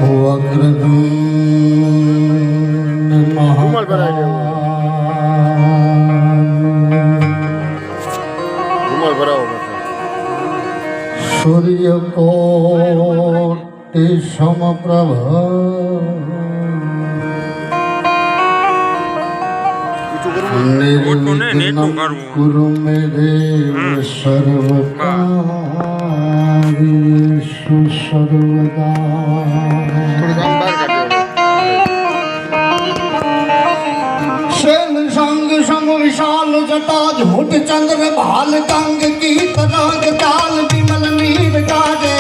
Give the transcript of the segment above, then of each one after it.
વક્રતુંડ સૂર્યકોટિ સમપ્રભ નિર્વિઘ્નં કુરુ મે દેવ સર્વકાર્યેષુ સર્વદા શૈલ સંગ સમ વિશાલ જટા ઝૂટ ચંદ્ર ભાલ કંગ ગીત રાગ તાલ વિમલ નીર ગાજે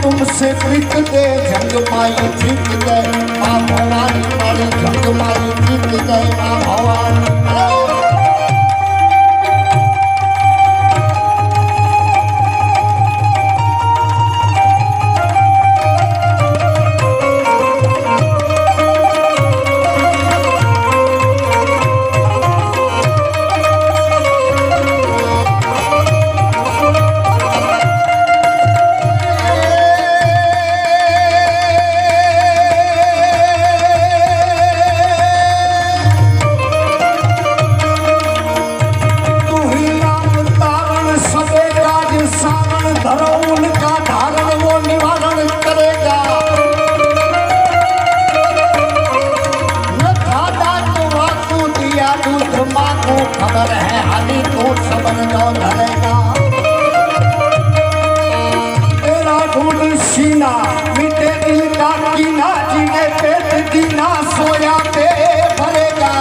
तुमसे प्रीत दे जंग माई जीत गए माँ भवानी मारी जंग माई जीत गए माँ भवानी खबर है हाली को सबन जो धरेगा तेरा ढूंढ सीना मिटे दिल का कीना जीने पेट दीना सोया पे भरेगा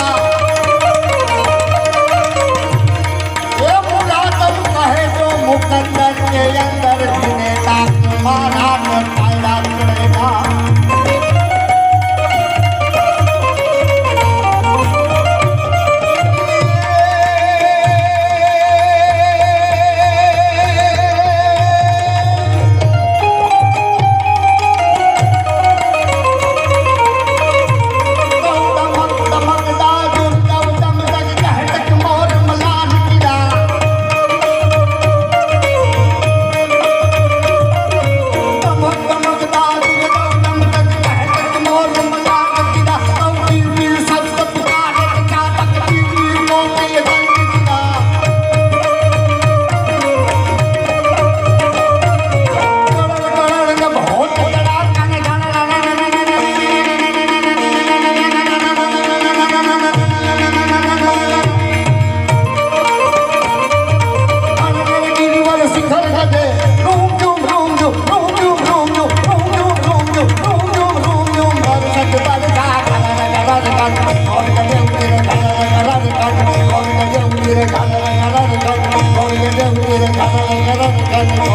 ये मुरादम कहे जो मुकद्दर के अंदर जीने का मारा में पायरा चढ़ेगा સરગજે રૂમ ઝૂમ રૂમ ઝૂમ રૂમ ઝૂમ રૂમ ઝૂમ રૂમ ઝૂમ રૂમ ઝૂમ રૂમ ઝૂમ રૂમ ઝૂમ હર્ષદ બરસા ગરર ગર ઓર ગજે ઉતરે ગરર ગર ઓર ગજે ઉતરે ગરર ગર ઓર ગજે ઉતરે ગરર ગર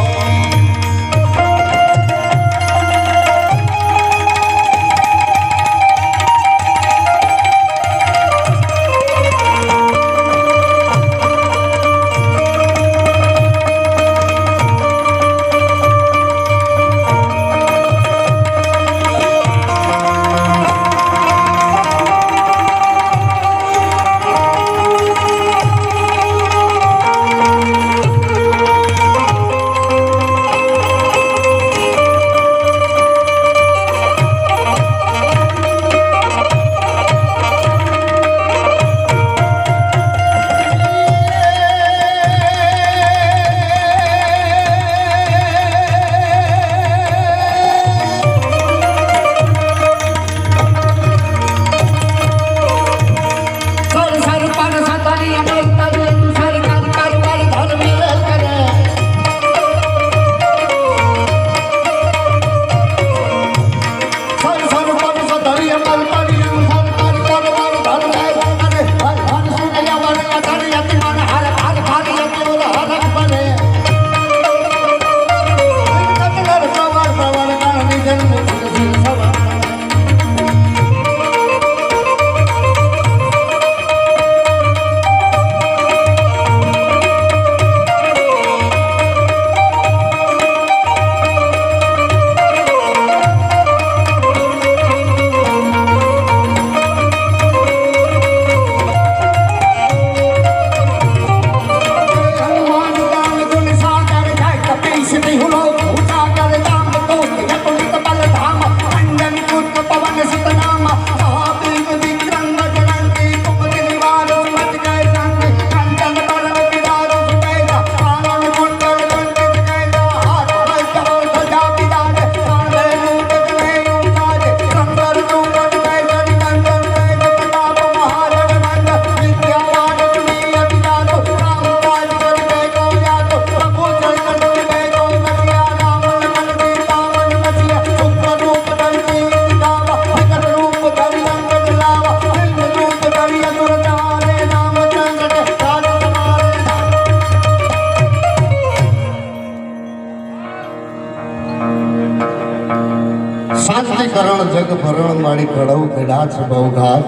શાંતિકરણ જગ ભરણ મારી કળવ કડાચ બહુઘાત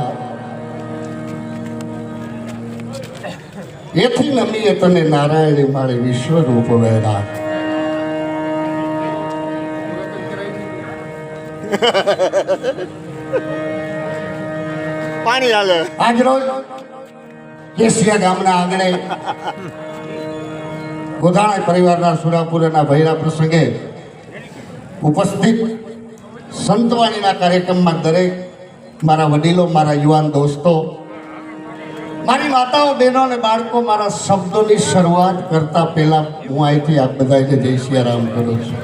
એથી નમીએ તને નારાયણી મારી વિશ્વ રૂપ વેરા પાણી હાલે આજ રોજ કેસિયા ગામના આંગણે ગોધાણા પરિવારના સુરાપુરના ભૈરા પ્રસંગે ઉપસ્થિત સંતવાણીના કાર્યક્રમમાં દરેક મારા વડીલો મારા યુવાન દોસ્તો મારી માતાઓ બહેનો અને બાળકો મારા શબ્દોની શરૂઆત કરતા પહેલા હું અહીંથી આપ બધાને જય સિયારામ કરું છું.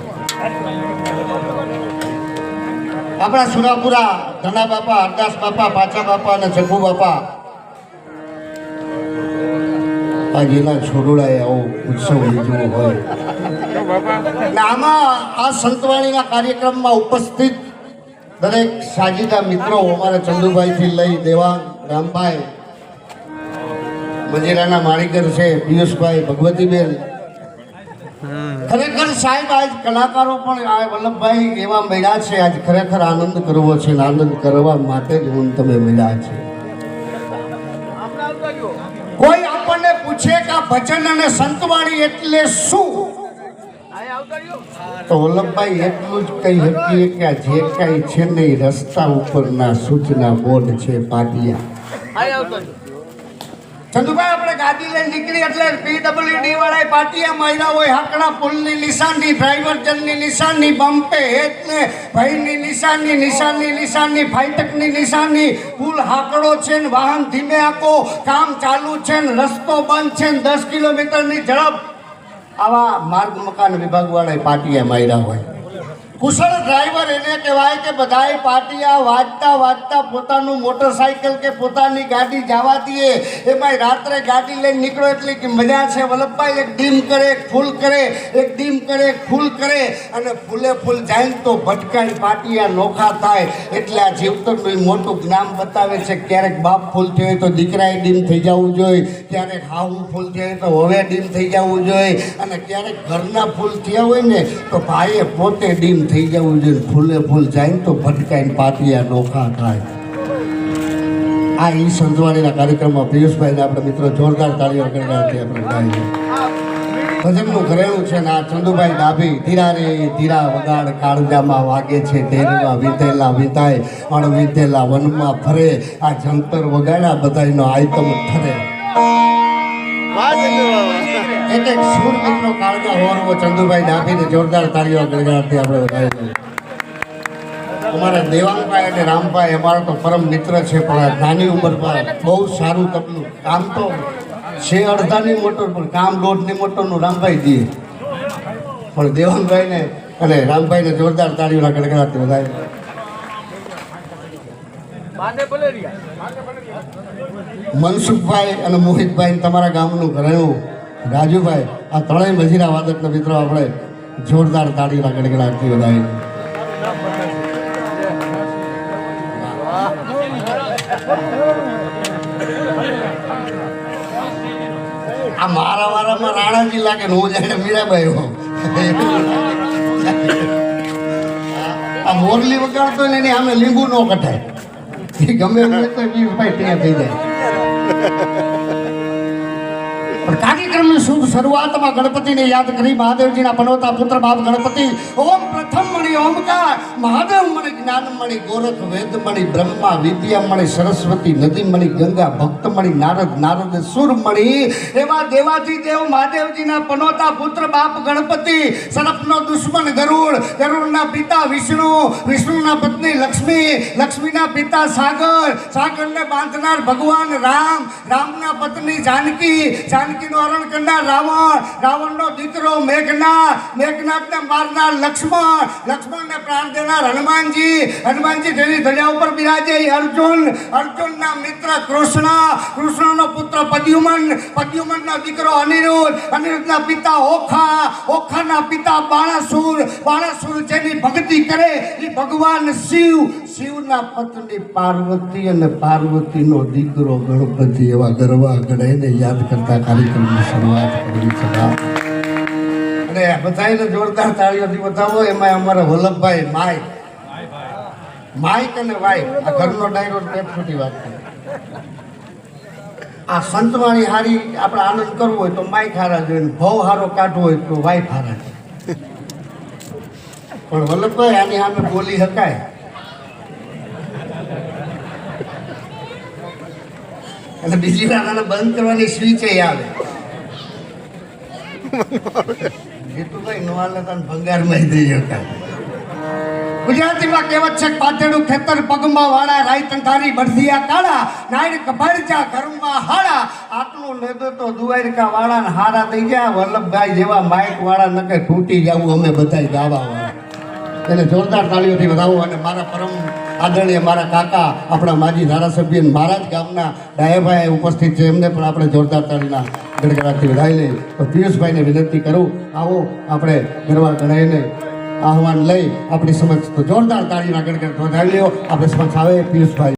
આપણા સુરાપુરા ધના બાપા હરદાસ બાપા પાચા બાપા અને જગુ બાપા આ જેના છોડુડાએ આવો ઉત્સવ ઉજવ્યો હોય ને આમાં આ સંતવાણીના કાર્યક્રમમાં ઉપસ્થિત દરેક સાજીદા મિત્રો અમારા ચંદુભાઈથી લઈ દેવાંગ રામભાઈ મંજીરાના માણીકર છે પિયુષભાઈ ભગવતીબેન ખરેખર સાહેબ આજ કલાકારો પણ આ વલ્લભભાઈ એવા મળ્યા છે આજ ખરેખર આનંદ કરવો છે અને આનંદ કરવા માટે જ હું તમે મળ્યા છે. કોઈ આપણને પૂછે કે આ ભજન અને સંતવાણી એટલે શું તો વલ્લભભાઈ એટલું જ કહી શકીએ કે આ જે કાંઈ છે ને એ રસ્તા ઉપરના સૂચના બોર્ડ છે પાટિયા. ચંદુભાઈ આપણે ગાડી લઈને નીકળી એટલે PWD વાળા પાટિયા માર્યા હોય હાકડા પુલની નિશાનની ડ્રાઈવર જનની નિશાનની બમ્પે હેતને ભાઈની નિશાનની ફાઈટકની નિશાનની પુલ હાકડો છે ને વાહન ધીમે આકો કામ ચાલુ છે ને રસ્તો બંધ છે ને 10 કિલોમીટરની ઝડપ આવા માર્ગ મકાન વિભાગ વાળા પાટિયા માર્યા હોય. કુશળ ડ્રાઈવર એને કહેવાય કે બધાય પાટિયા વાજતા વાજતા પોતાનું મોટરસાઇકલ કે પોતાની ગાડી જવા દઈએ એમાં રાત્રે ગાડી લઈને નીકળો એટલી કે મજા છે વલ્લભભાઈ. એક ડીમ કરે એક ફૂલ કરે, એક ડીમ કરે એક ફૂલ કરે અને ફૂલે ફૂલ જાય ને તો ભટકાઈ પાટિયા નોખા થાય. એટલે આ જીવતરનું મોટું જ્ઞાન બતાવે છે. ક્યારેક બાપ ફૂલ થયો હોય તો દીકરાએ ડીમ થઈ જવું જોઈએ, ક્યારેક હાવું ફૂલ થયો હોય તો હવે ડીમ થઈ જવું જોઈએ, અને ક્યારેક ઘરના ફૂલ થયા હોય ને તો ભાઈએ પોતે ડીમ થઈ જવું જોઈએ. ફૂલે ફૂલ જાય ને તો ભટકાઈને પાટિયા નોખા થાય. આ ઈ સંતવાણીના કાર્યક્રમમાં પિયુષભાઈને આપણે મિત્રો જોરદાર તાળીઓ કરવાથી આપણે ગાઈએ. ભજનનું ઘરેણું છે ને આ ચંદુભાઈ ડાભી ધીરા રે ધીરા વગાડ કાળજામાં વાગે છે ઢેરમાં વિધેલા વિધાય અણ વિધેલા વનમાં ફરે. આ જંતર વગાડ્યા બધાયનો આઈટમ ઠરે. એક એક સુર મિત્રો કાળજા હોરવો ચંદુભાઈ ડાભીને જોરદાર તાળીઓ ગણગાડથી આપણે વધારી. અમારા દેવાંગભાઈ અને રામભાઈ અમારા તો પરમ મિત્ર છે, પણ નાની ઉંમરમાં બહુ સારું તબલું કામ તો છે અડધાની મોટર પણ કામ દોઢની મોટરનું રામભાઈ દે. પણ દેવાંગભાઈને અને રામભાઈને જોરદાર તાળીઓના ગણગાડથી વધારે. મનસુખભાઈ અને મોહિતભાઈ તમારા ગામનું ઘરેણું રાજુભાઈ, આ ત્રણેય મજીરા વાદકના મિત્રો આપણે જોરદાર તાળીઓના ગણગણાટથી વધાવી. આ મારા વારામાં રાણાજી લાગે ને હું જાણે મીરાબાઈ હોઉં. આ મોરલી વગાડતો ને એની સામે લીંબુ ન કટાય. એ ગમે હોય તો ભાઈ ત્યાં થઈ જાય. પણ કાર્યક્રમની શુભ શરૂઆતમાં ગણપતિને યાદ કરી મહાદેવજીના પનોતા પુત્ર બાપ ગણપતિ ઓમ પ્રથમ મણી ઓમકાર મહાદેવ મણી જ્ઞાન મણી ગોરખ વેદ મણી બ્રહ્મા વિદ્યા મણી સરસ્વતી નદી મણી ગંગા ભક્ત મણી નારદ નારદ સુર મણી. એવા દેવાથી દેવ મહાદેવજીના પનોતા પુત્ર બાપ ગણપતિ, સર્પનો દુશ્મન ગરુડ, ગરુડના પિતા વિષ્ણુ, વિષ્ણુના પત્ની લક્ષ્મી, લક્ષ્મીના પિતા સાગર, સાગરને બાંધનાર ભગવાન રામ, રામના પત્ની જાનકી, જાનકીનું હરણ કરનાર રાવણ, રાવણનો દીકરો મેઘનાથ, મેઘનાથને મારનાર લક્ષ્મણ, લક્ષ્મણને પ્રાણ દેનાર હનુમાનજી, હનુમાનજી જેની ધજા ઉપર બિરાજે અર્જુન, અર્જુનના મિત્ર કૃષ્ણ, કૃષ્ણનો પુત્ર પદ્યુમન, પદ્યુમનનો દીકરો અનિરુદ્ધ, અનિરુદ્ધના પિતા ઓખા, ઓખાના પિતા બાણાસુર, બાણાસુર જેની ભક્તિ કરે એ ભગવાન શિવ, શિવના પત્ની પાર્વતી અને પાર્વતીનો દીકરો ગણપતિ. એવા ગરબા ગણાઈને યાદ કરતા કાર્યક્રમની શરૂઆત કરી છે. અને બધાને જોરદાર તાળીઓથી બતાવો. એમાં અમારા વલ્લભભાઈ માઇક, માઇક અને વાઇક આ ઘરનો ડાયરો પેટ છૂટી વાત કરે. આ સંતવાણી હારી આપણે આનંદ કરવો હોય તો માઇક હારા જોઈએ, ભાવ હારો કાઢવો હોય તો વાઇફ હારા છે. પણ વલ્લભભાઈ આની સામે બોલી શકાય. અને બીજી વાર આને બંધ કરવાની સ્વિચ આવે. જીતુભાઈ નો હાલે તને ભંગારમાં દઈ શકાય. ગુજરાતીમાં કહેવત છે પાતળું ખેતર પગમાં વાળા, રાઈ તંતારી બળદિયા કાળા, નાયર કબાડજા ઘરમાં હાડા, આટલું લેતો તો દુવારકા વાળા ને હારા થઈ ગયા. વલ્લભભાઈ જેવા માઇક વાળા નકે તૂટી જવું અમે બધા ગાવા વાળા. એને જોરદાર તાળીઓથી વધાવો. અને મારા પરમ આદરણીય મારા કાકા આપણા માજી ધારાસભ્ય મારા જ ગામના ડાયાભાઈ ઉપસ્થિત છે, એમને પણ આપણે જોરદાર તાળીના ગડગડાટથી વધાવી લઈએ. તો પિયુષભાઈને વિનંતી કરું, આવો આપણે ગરબા ગણાઈને આહવાન લઈ આપણી સમક્ષ તો જોરદાર તાળીના ગડગડાટ વધાવી લ્યો. આપણે સમક્ષ આવે પિયુષભાઈ.